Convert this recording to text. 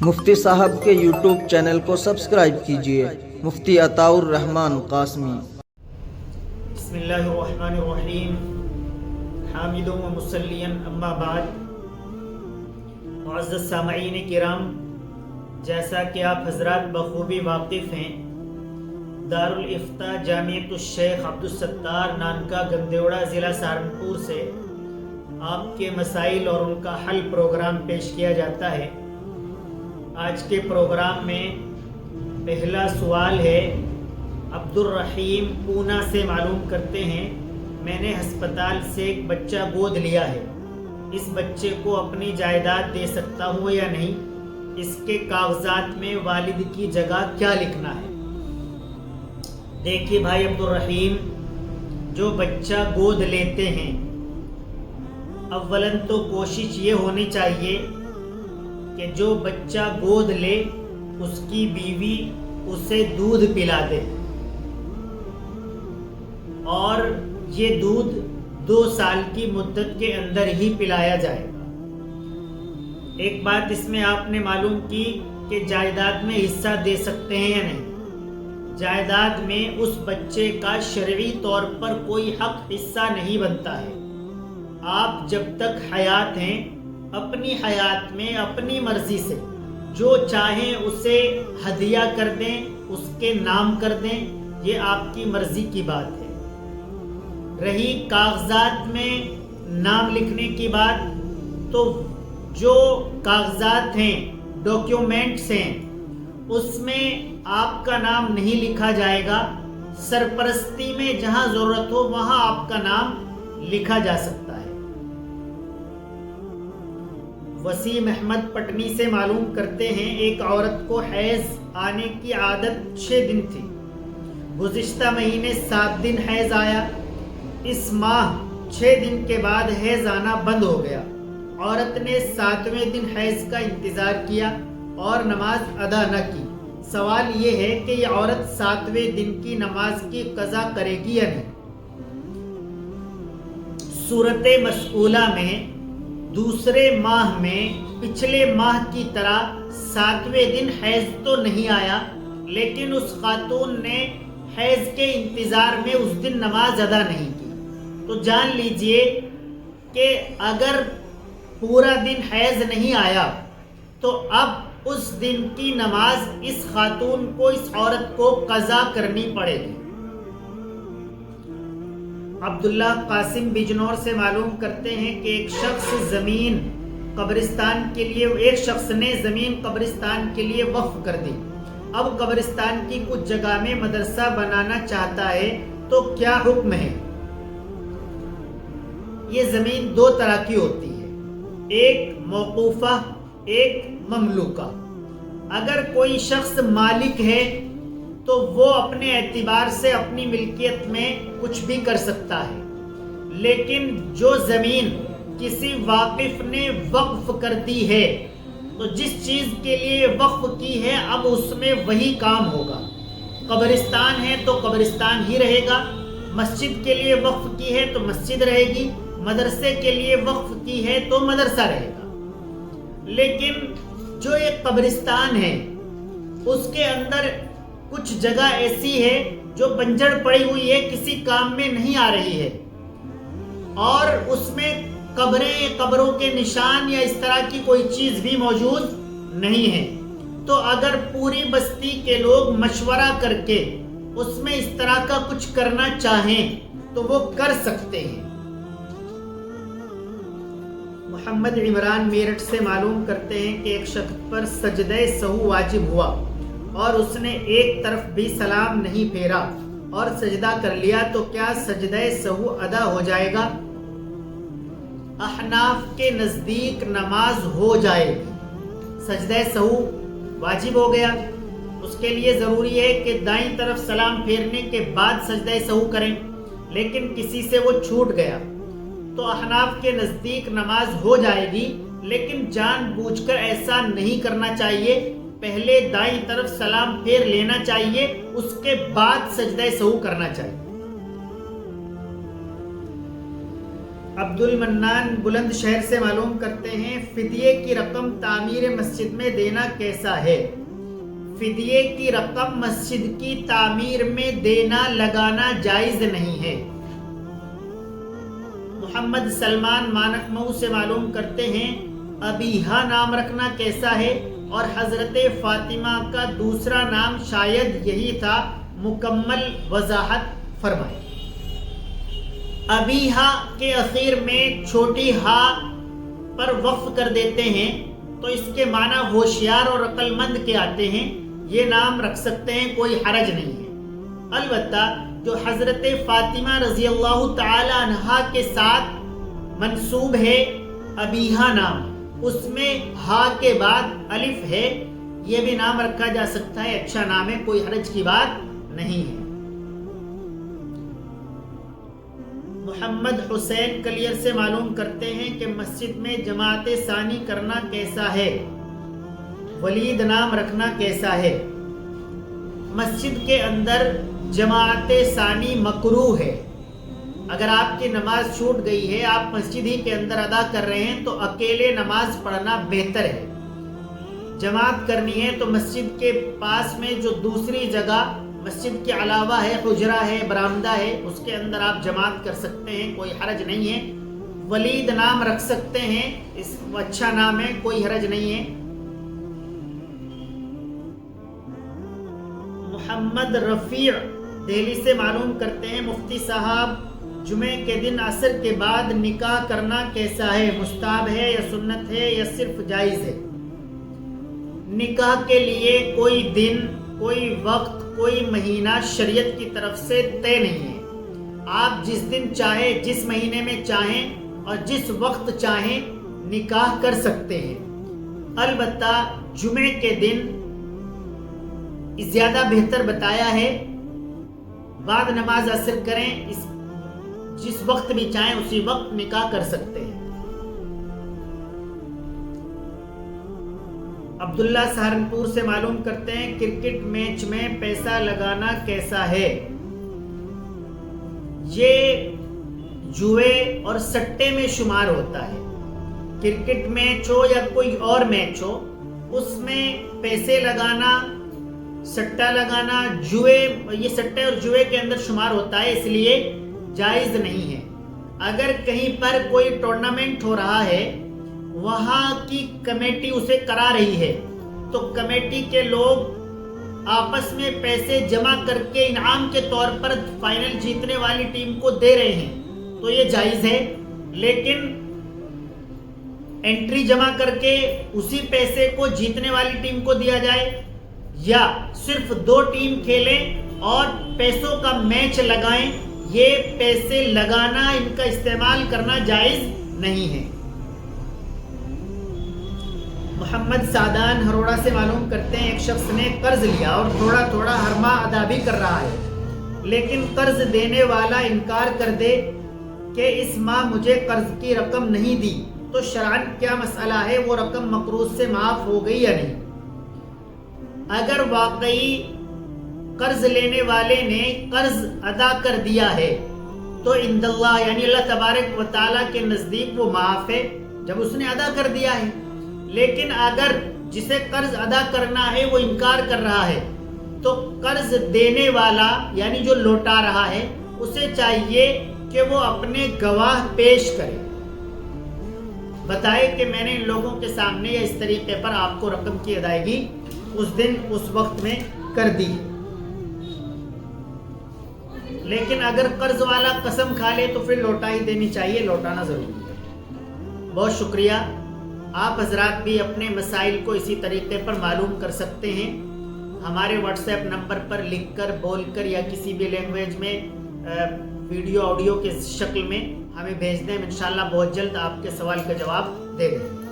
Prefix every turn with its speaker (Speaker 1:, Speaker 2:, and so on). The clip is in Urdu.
Speaker 1: مفتی صاحب کے یوٹیوب چینل کو سبسکرائب کیجیے، مفتی عطاء الرحمن قاسمی۔
Speaker 2: بسم اللہ الرحمن الرحیم، حامد و مسلیا اما بعد۔ معزز سامعین کرام، جیسا کہ آپ حضرات بخوبی واقف ہیں، دارالافتاء جامعۃ الشیخ عبدالستار نانکا گندیوڑا ضلع سہارنپور سے آپ کے مسائل اور ان کا حل پروگرام پیش کیا جاتا ہے۔ آج کے پروگرام میں پہلا سوال ہے، عبد الرحیم پونا سے معلوم کرتے ہیں، میں نے ہسپتال سے ایک بچہ گود لیا ہے، اس بچے کو اپنی جائیداد دے سکتا ہوں یا نہیں؟ اس کے کاغذات میں والد کی جگہ کیا لکھنا ہے؟ دیکھیے بھائی عبد الرحیم، جو بچہ گود لیتے ہیں، اولاً تو کوشش یہ ہونی چاہیے کہ جو بچہ گود لے اس کی بیوی اسے دودھ پلا دے، اور یہ دودھ 2 سال کی مدت کے اندر ہی پلایا جائے گا۔ ایک بات اس میں آپ نے معلوم کی کہ جائیداد میں حصہ دے سکتے ہیں یا نہیں؟ جائیداد میں اس بچے کا شرعی طور پر کوئی حق حصہ نہیں بنتا ہے۔ آپ جب تک حیات ہیں، اپنی حیات میں اپنی مرضی سے جو چاہیں اسے ہدیہ کر دیں، اس کے نام کر دیں، یہ آپ کی مرضی کی بات ہے۔ رہی کاغذات میں نام لکھنے کی بات، تو جو کاغذات ہیں، ڈاکیومنٹس ہیں، اس میں آپ کا نام نہیں لکھا جائے گا۔ سرپرستی میں جہاں ضرورت ہو وہاں آپ کا نام لکھا جا سکتا ہے۔ وسیم احمد پٹنی سے معلوم کرتے ہیں، ایک عورت کو حیض آنے کی عادت 6 دن تھی، گزشتہ مہینے 7 دن حیض آیا، اس ماہ 6 دن کے بعد حیض آنا بند ہو گیا۔ عورت نے 7ویں دن حیض کا انتظار کیا اور نماز ادا نہ کی۔ سوال یہ ہے کہ یہ عورت 7ویں دن کی نماز کی قضا کرے گی یا نہیں؟ صورت مسئولہ میں دوسرے ماہ میں پچھلے ماہ کی طرح 7ویں دن حیض تو نہیں آیا، لیکن اس خاتون نے حیض کے انتظار میں اس دن نماز ادا نہیں کی، تو جان لیجئے کہ اگر پورا دن حیض نہیں آیا تو اب اس دن کی نماز اس خاتون کو، اس عورت کو قضا کرنی پڑے گی۔ عبداللہ قاسم بجنور سے معلوم کرتے ہیں کہ ایک شخص نے زمین قبرستان کے لیے وقف کر دی، اب قبرستان کی کچھ جگہ میں مدرسہ بنانا چاہتا ہے، تو کیا حکم ہے؟ یہ زمین 2 طرح کی ہوتی ہے، ایک موقوفہ، ایک مملوکہ۔ اگر کوئی شخص مالک ہے تو وہ اپنے اعتبار سے اپنی ملکیت میں کچھ بھی کر سکتا ہے، لیکن جو زمین کسی واقف نے وقف کر دی ہے، تو جس چیز کے لیے وقف کی ہے اب اس میں وہی کام ہوگا۔ قبرستان ہے تو قبرستان ہی رہے گا، مسجد کے لیے وقف کی ہے تو مسجد رہے گی، مدرسے کے لیے وقف کی ہے تو مدرسہ رہے گا۔ لیکن جو ایک قبرستان ہے، اس کے اندر کچھ جگہ ایسی ہے جو بنجر پڑی ہوئی ہے، کسی کام میں نہیں آ رہی ہے، اور اس میں قبروں کے نشان یا اس طرح کی کوئی چیز بھی موجود نہیں ہے، تو اگر پوری بستی کے لوگ مشورہ کر کے اس میں اس طرح کا کچھ کرنا چاہیں تو وہ کر سکتے ہیں۔ محمد عمران میرٹھ سے معلوم کرتے ہیں کہ ایک شخص پر سجدہ سہو واجب ہوا اور اس نے ایک طرف بھی سلام نہیں پھیرا اور سجدہ کر لیا، تو کیا سجدہ سہو ادا ہو جائے گا؟ احناف کے نزدیک نماز ہو جائے گی، سجدہ سہو واجب ہو گیا، اس کے لیے ضروری ہے کہ دائیں طرف سلام پھیرنے کے بعد سجدہ سہو کریں، لیکن کسی سے وہ چھوٹ گیا تو احناف کے نزدیک نماز ہو جائے گی، لیکن جان بوجھ کر ایسا نہیں کرنا چاہیے، پہلے دائیں طرف سلام پھیر لینا چاہیے، اس کے بعد سجدہ سہو کرنا چاہیے۔ عبد المنان بلند شہر سے معلوم کرتے ہیں فدیے کی رقم تعمیر مسجد میں دینا کیسا ہے؟ فدیے کی رقم مسجد کی تعمیر میں دینا لگانا جائز نہیں ہے۔ محمد سلمان مانک مئو سے معلوم کرتے ہیں ابیہا نام رکھنا کیسا ہے اور حضرت فاطمہ کا دوسرا نام شاید یہی تھا، مکمل وضاحت فرمائیں۔ ابیہا کے اخیر میں چھوٹی ہا پر وقف کر دیتے ہیں تو اس کے معنی ہوشیار اور عقل مند کے آتے ہیں، یہ نام رکھ سکتے ہیں، کوئی حرج نہیں ہے۔ البتہ جو حضرت فاطمہ رضی اللہ تعالی عنہا کے ساتھ منسوب ہے ابیہا نام، اس میں ہا کے بعد الف ہے، یہ بھی نام رکھا جا سکتا ہے، اچھا نام ہے، کوئی حرج کی بات نہیں ہے۔ محمد حسین کلیر سے معلوم کرتے ہیں کہ مسجد میں جماعت ثانی کرنا کیسا ہے؟ ولید نام رکھنا کیسا ہے؟ مسجد کے اندر جماعت ثانی مکروہ ہے۔ اگر آپ کی نماز چھوٹ گئی ہے، آپ مسجد ہی کے اندر ادا کر رہے ہیں تو اکیلے نماز پڑھنا بہتر ہے۔ جماعت کرنی ہے تو مسجد کے پاس میں جو دوسری جگہ مسجد کے علاوہ ہے، حجرہ ہے، برآمدہ ہے، اس کے اندر آپ جماعت کر سکتے ہیں، کوئی حرج نہیں ہے۔ ولید نام رکھ سکتے ہیں، اس اچھا نام ہے، کوئی حرج نہیں ہے۔ محمد رفیع دہلی سے معلوم کرتے ہیں مفتی صاحب جمعے کے دن عصر کے بعد نکاح کرنا کیسا ہے؟ مستحب ہے یا سنت ہے یا صرف جائز ہے؟ نکاح کے لیے کوئی دن، کوئی وقت، کوئی مہینہ شریعت کی طرف سے طے نہیں ہے۔ آپ جس دن چاہیں، جس مہینے میں چاہیں اور جس وقت چاہیں نکاح کر سکتے ہیں۔ البتہ جمعے کے دن زیادہ بہتر بتایا ہے، بعد نماز عصر کریں، جس وقت بھی چاہیں اسی وقت نکاح کر سکتے ہیں۔ عبداللہ سہارنپور سے معلوم کرتے ہیں کرکٹ میچ میں پیسہ لگانا کیسا ہے؟ یہ جوئے اور سٹے میں شمار ہوتا ہے۔ کرکٹ میچ ہو یا کوئی اور میچ ہو، اس میں پیسے لگانا، سٹا لگانا، جوئے، یہ سٹے اور جوئے کے اندر شمار ہوتا ہے، اس لیے جائز نہیں ہے۔ اگر کہیں پر کوئی ٹورنامنٹ ہو رہا ہے، وہاں کی کمیٹی اسے کرا رہی ہے، تو کمیٹی کے لوگ آپس میں پیسے جمع کر کے انعام کے طور پر فائنل جیتنے والی ٹیم کو دے رہے ہیں، تو یہ جائز ہے۔ لیکن انٹری جمع کر کے اسی پیسے کو جیتنے والی ٹیم کو دیا جائے، یا صرف 2 ٹیم کھیلیں اور پیسوں کا میچ لگائیں، یہ پیسے لگانا، ان کا استعمال کرنا جائز نہیں ہے۔ محمد سعدان ہروڑا سے معلوم کرتے ہیں ایک شخص نے قرض لیا اور تھوڑا تھوڑا ہر ماہ ادا بھی کر رہا ہے، لیکن قرض دینے والا انکار کر دے کہ اس ماہ مجھے قرض کی رقم نہیں دی، تو شرعاً کیا مسئلہ ہے؟ وہ رقم مقروض سے معاف ہو گئی یا نہیں؟ اگر واقعی قرض لینے والے نے قرض ادا کر دیا ہے تو عند اللہ، یعنی اللہ تبارک و تعالیٰ کے نزدیک وہ معاف ہے جب اس نے ادا کر دیا ہے۔ لیکن اگر جسے قرض ادا کرنا ہے وہ انکار کر رہا ہے، تو قرض دینے والا یعنی جو لوٹا رہا ہے اسے چاہیے کہ وہ اپنے گواہ پیش کرے، بتائے کہ میں نے ان لوگوں کے سامنے یا اس طریقے پر آپ کو رقم کی ادائیگی اس دن اس وقت میں کر دی۔ لیکن اگر قرض والا قسم کھا لے تو پھر لوٹا ہی دینی چاہیے، لوٹانا ضروری ہے۔ بہت شکریہ۔ آپ حضرات بھی اپنے مسائل کو اسی طریقے پر معلوم کر سکتے ہیں، ہمارے واٹس ایپ نمبر پر لکھ کر، بول کر یا کسی بھی لینگویج میں ویڈیو آڈیو کے شکل میں ہمیں بھیج دیں، انشاءاللہ بہت جلد آپ کے سوال کا جواب دے دیں۔